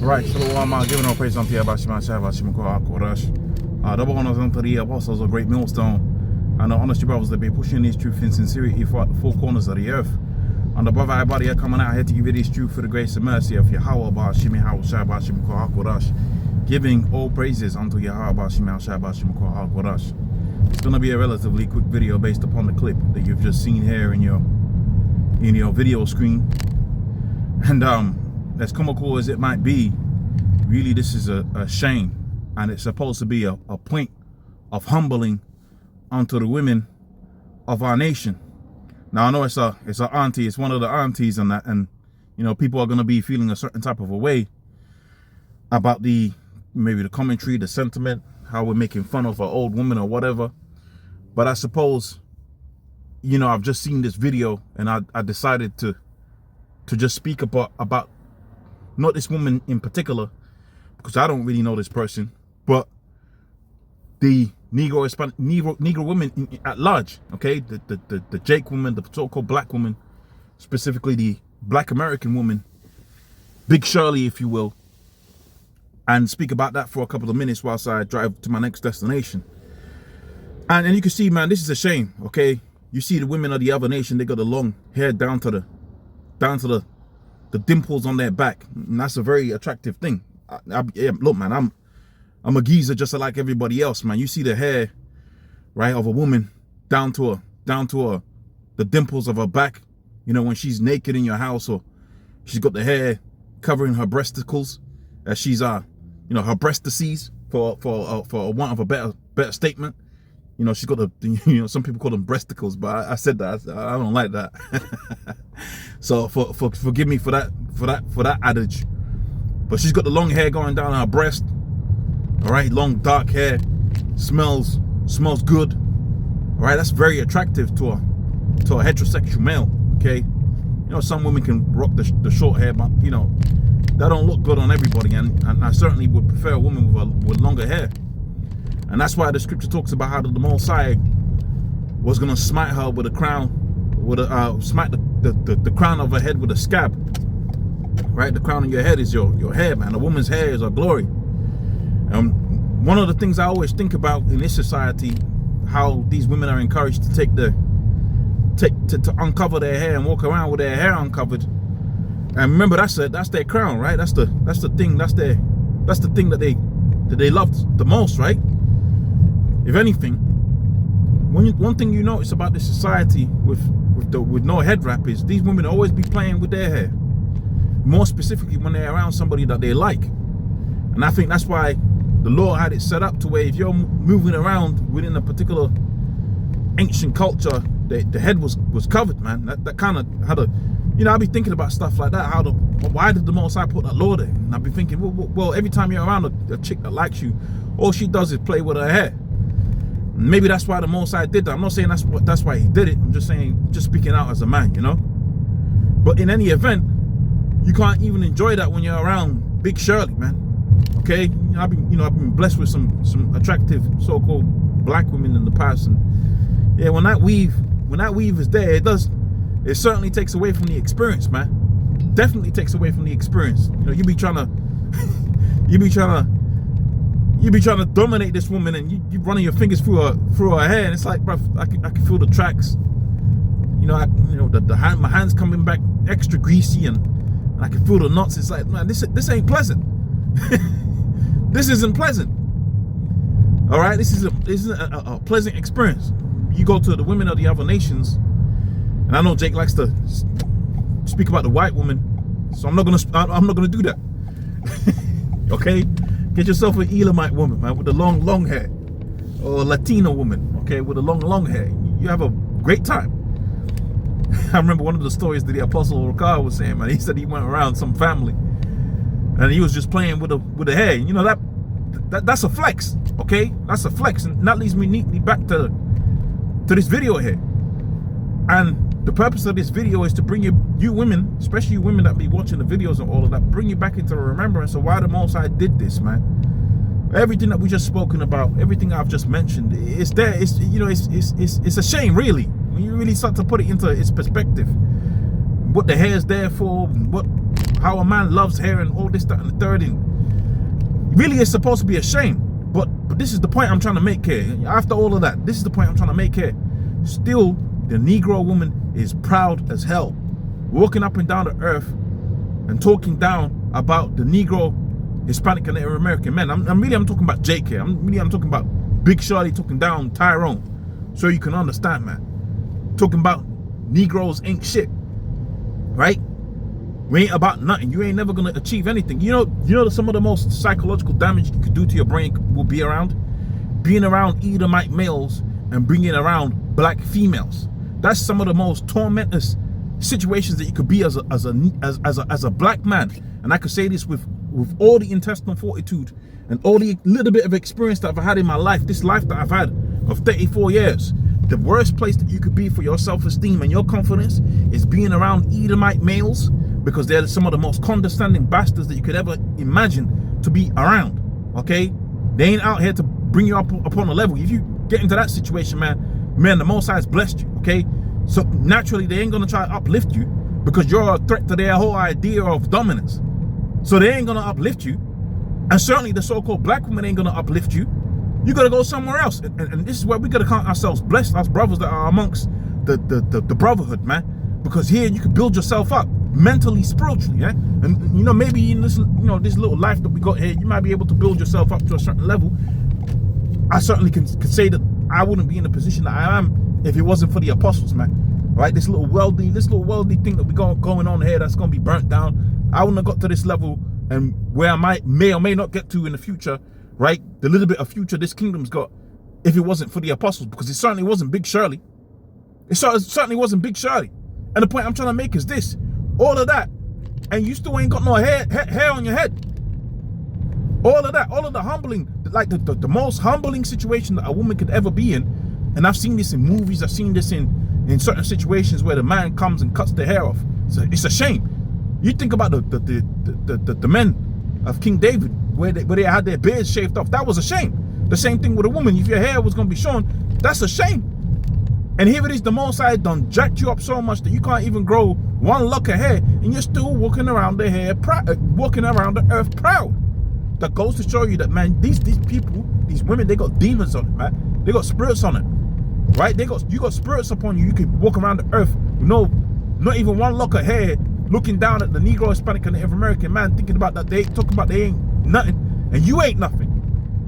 Right, so giving all praise unto Yahweh Shema double honors unto the apostles of Great Millstone, and the honest brothers that be pushing this truth in sincerity for four corners of the earth. And the brother everybody are coming out here to give you this truth for the grace and mercy of Yahweh giving all praises unto Yahweh. It's going to be a relatively quick video based upon the clip that you've just seen here in your video screen. And as comical as it might be, really this is a shame, and it's supposed to be a point of humbling unto the women of our nation. Now I know it's a auntie, it's one of the aunties and that, and you know, people are going to be feeling a certain type of a way about maybe the commentary, the sentiment, how we're making fun of an old woman or whatever. But I suppose, you know, I've just seen this video and I decided to just speak about not this woman in particular, because I don't really know this person, but the Negro women at large, okay? The Jake woman, the so-called black woman, specifically the black American woman, Big Shirley, if you will, and speak about that for a couple of minutes whilst I drive to my next destination. And you can see, man, this is a shame, okay? You see the women of the other nation, they got the long hair down to the dimples on their back, and that's a very attractive thing. Yeah, look, man, I'm a geezer just like everybody else, man. You see the hair, right, of a woman down to the dimples of her back, you know, when she's naked in your house, or she's got the hair covering her breasticles, as she's you know, her breastices, for want of a better statement. You know, she's got you know, some people call them breasticles, but I said that I don't like that. So forgive me for that adage. But she's got the long hair going down her breast. All right, long dark hair, smells good. All right, that's very attractive to a heterosexual male. Okay, you know, some women can rock the short hair, but you know, that don't look good on everybody. And I certainly would prefer a woman with longer hair. And that's why the scripture talks about how the Messiah was gonna smite her with a crown, smite the crown of her head with a scab. Right, the crown of your head is your hair, man. A woman's hair is her glory. One of the things I always think about in this society, how these women are encouraged to to uncover their hair and walk around with their hair uncovered. And remember, that's their crown, right? That's the thing that they love the most, right? If anything, one thing you notice about this society with no head wrap is these women always be playing with their hair. More specifically when they're around somebody that they like. And I think that's why the Lord had it set up to where if you're moving around within a particular ancient culture, the head was covered, man. That kind of had a, you know, I'd be thinking about stuff like that. Why did the Most High put that law there? And I'd be thinking, well, every time you're around a chick that likes you, all she does is play with her hair. Maybe that's why the Most High did that. I'm not saying that's why he did it. I'm just saying, just speaking out as a man, you know. But in any event, you can't even enjoy that when you're around Big Shirley, man. Okay, I've been blessed with some attractive so-called black women in the past, and yeah, when that weave is there, it certainly takes away from the experience, man. Definitely takes away from the experience. You know, you be trying to dominate this woman, and you running your fingers through her hair, and it's like, bruv, I can feel the tracks. You know, my hands coming back extra greasy, and I can feel the knots. It's like, man, this ain't pleasant. This isn't pleasant. All right, this isn't a pleasant experience. You go to the women of the other nations, and I know Jake likes to speak about the white woman, so I'm not gonna do that. Okay, get yourself an Elamite woman, man, with the long hair, or a Latino woman, okay, with the long hair. You have a great time. I remember one of the stories that the Apostle Ricard was saying, man. He said he went around some family, and he was just playing with the hair. You know, that's a flex, okay? That's a flex, and that leads me neatly back to this video here. And the purpose of this video is to bring you women, especially you women that be watching the videos and all of that, bring you back into the remembrance of why the Most High did this, man. Everything that we just spoken about, everything I've just mentioned, it's there. It's, you know, it's a shame, really, when you really start to put it into its perspective. What the hair is there for, how a man loves hair, and all this, that, and the third. And really, it's supposed to be a shame. But this is the point I'm trying to make here. After all of that, this is the point I'm trying to make here. Still, the Negro woman is proud as hell, walking up and down the earth and talking down about the Negro, Hispanic, and Native American men. I'm talking about Jake here. I'm talking about Big Shorty talking down Tyrone, so you can understand, man. Talking about Negroes ain't shit, right? We ain't about nothing. You ain't never gonna achieve anything. You know some of the most psychological damage you could do to your brain will be being around Edomite males and bringing around black females. That's some of the most tormentous situations that you could be as a black man. And I could say this with all the intestinal fortitude and all the little bit of experience that I've had in my life, this life that I've had of 34 years. The worst place that you could be for your self-esteem and your confidence is being around Edomite males, because they're some of the most condescending bastards that you could ever imagine to be around, okay? They ain't out here to bring you up upon a level. If you get into that situation, man, the Most High has blessed you, okay? So naturally, they ain't gonna try to uplift you because you're a threat to their whole idea of dominance. So they ain't gonna uplift you. And certainly the so-called black woman ain't gonna uplift you. You gotta go somewhere else. And this is where we gotta count ourselves blessed, us brothers that are amongst the brotherhood, man. Because here you can build yourself up mentally, spiritually, yeah? And you know, maybe in this, this little life that we got here, you might be able to build yourself up to a certain level. I certainly can say that I wouldn't be in the position that I am if it wasn't for the apostles, man. Right? This little worldly thing that we got going on here that's gonna be burnt down. I wouldn't have got to this level, and where I may or may not get to in the future, right? The little bit of future this kingdom's got, if it wasn't for the apostles, because it certainly wasn't Big Shirley. It certainly wasn't Big Shirley. And the point I'm trying to make is this: all of that, and you still ain't got no hair on your head. All of that, all of the humbling, like the most humbling situation that a woman could ever be in. And I've seen this in movies, I've seen this in certain situations where the man comes and cuts the hair off. So it's a shame. You think about the men of King David, where they had their beards shaved off. That was a shame. The same thing with a woman. If your hair was going to be shown, that's a shame. And here it is, the Most High done jacked you up so much that you can't even grow one lock of hair, and you're still walking around walking around the earth proud. That goes to show you that, man, these people, these women, they got demons on it, man. They got spirits on it, right? You got spirits upon you. You can walk around the earth with not even one lock of hair, looking down at the Negro, Hispanic, and Native American man, thinking about that they talking about they ain't nothing, and you ain't nothing.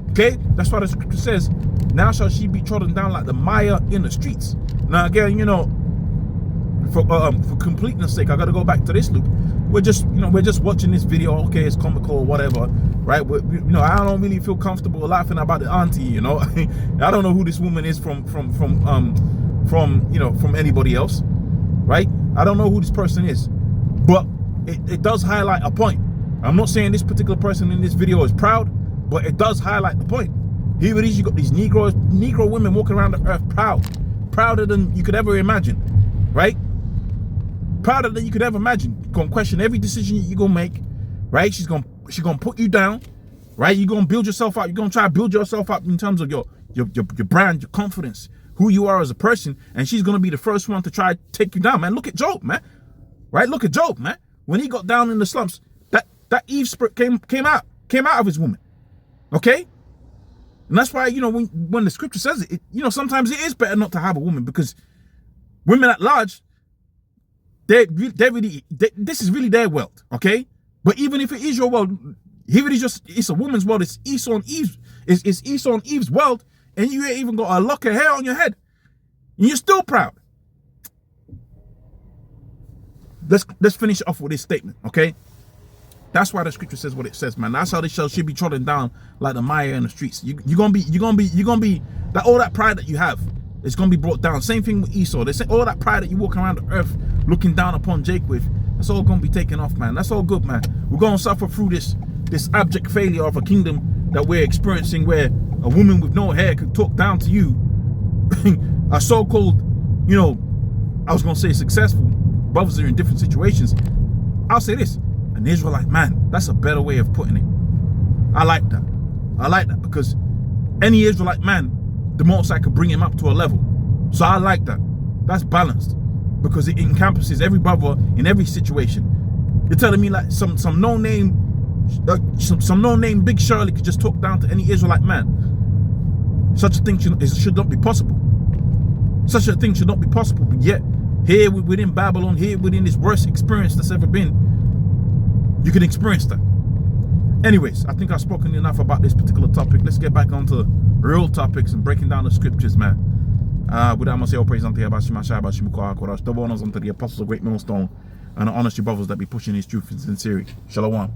Okay, that's why the scripture says, "Now shall she be trodden down like the mire in the streets." Now again, for completeness sake, I got to go back to this loop. We're just watching this video. Okay, it's comical or whatever, right? I don't really feel comfortable laughing about the auntie. I don't know who this woman is from anybody else, right? I don't know who this person is, but it does highlight a point. I'm not saying this particular person in this video is proud, but it does highlight the point. Here it is, you got these Negro women walking around the earth prouder than you could ever imagine, right? Prouder than you could ever imagine. You're gonna question every decision you're gonna make, right? She's gonna put you down, right? You're gonna build yourself up. You're gonna try to build yourself up in terms of your brand, your confidence, who you are as a person, and she's gonna be the first one to try to take you down, man. Look at Job, man. Right? Look at Job, man. When he got down in the slumps, that Eve spirit came out of his woman. Okay? And that's why, when the scripture says it, sometimes it is better not to have a woman, because women at large, this is really their world, okay? But even if it is your world, here it is it's a woman's world. It's Esau and Eve's world, and you ain't even got a lock of hair on your head, and you're still proud. Let's finish it off with this statement, okay? That's why the scripture says what it says, man. That's how they should be trodden down like the mire in the streets. You're gonna be that all that pride that you have is gonna be brought down. Same thing with Esau. They say all that pride that you walk around the earth looking down upon Jake with, that's all gonna be taken off, man. That's all good, man. We're gonna suffer through this abject failure of a kingdom that we're experiencing, where a woman with no hair could talk down to you, a so-called, I was gonna say successful brothers are in different situations. I'll say this: an Israelite man. That's a better way of putting it. I like that. I like that because any Israelite man, the most I could bring him up to a level. So I like that. That's balanced because it encompasses every brother in every situation. You're telling me like some no name, some no name Big Shirley could just talk down to any Israelite man. Such a thing should not be possible. Such a thing should not be possible. But yet, here within Babylon, here within this worst experience that's ever been, you can experience that. Anyways, I think I've spoken enough about this particular topic. Let's get back onto real topics and breaking down the scriptures, man. With that, I'm going to say all praise unto the apostles of Great Millstone and the honest brothers that be pushing his truth in sincerity. Shalom.